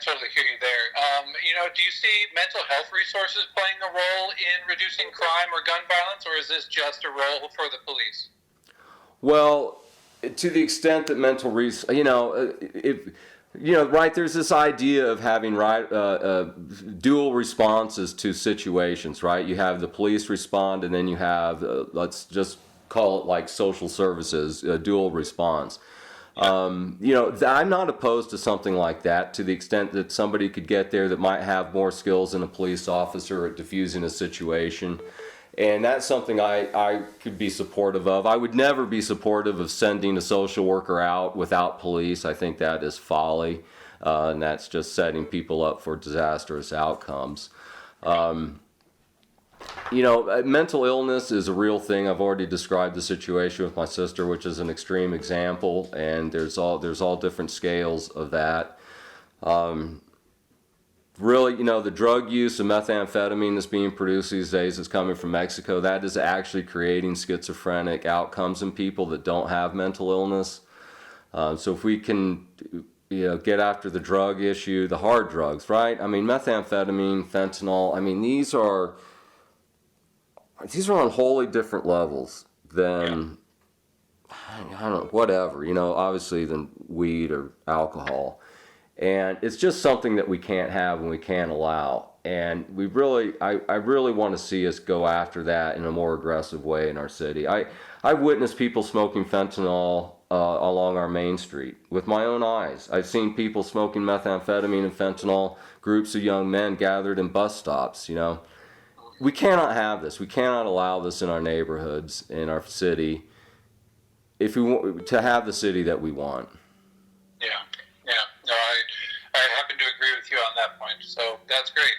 totally hear you there. Do you see mental health resources playing a role in reducing crime or gun violence, or is this just a role for the police? Well, to the extent that mental right, there's this idea of having dual responses to situations, right? You have the police respond, and then you have, let's just call it like social services, dual response. I'm not opposed to something like that to the extent that somebody could get there that might have more skills than a police officer at diffusing a situation. And that's something I could be supportive of. I would never be supportive of sending a social worker out without police. I think that is folly, and that's just setting people up for disastrous outcomes. Mental illness is a real thing. I've already described the situation with my sister, which is an extreme example, and there's all different scales of that. Really, the drug use of methamphetamine that's being produced these days is coming from Mexico. That is actually creating schizophrenic outcomes in people that don't have mental illness. So if we can, get after the drug issue, the hard drugs, right? I mean, methamphetamine, fentanyl, these are on wholly different levels than, I don't know, whatever, obviously than weed or alcohol. And it's just something that we can't have and we can't allow. And I really want to see us go after that in a more aggressive way in our city. I've witnessed people smoking fentanyl along our main street with my own eyes. I've seen people smoking methamphetamine and fentanyl, groups of young men gathered in bus stops, We cannot have this. We cannot allow this in our neighborhoods, in our city, if we want to have the city that we want. Yeah. No, I happen to agree with you on that point. So that's great.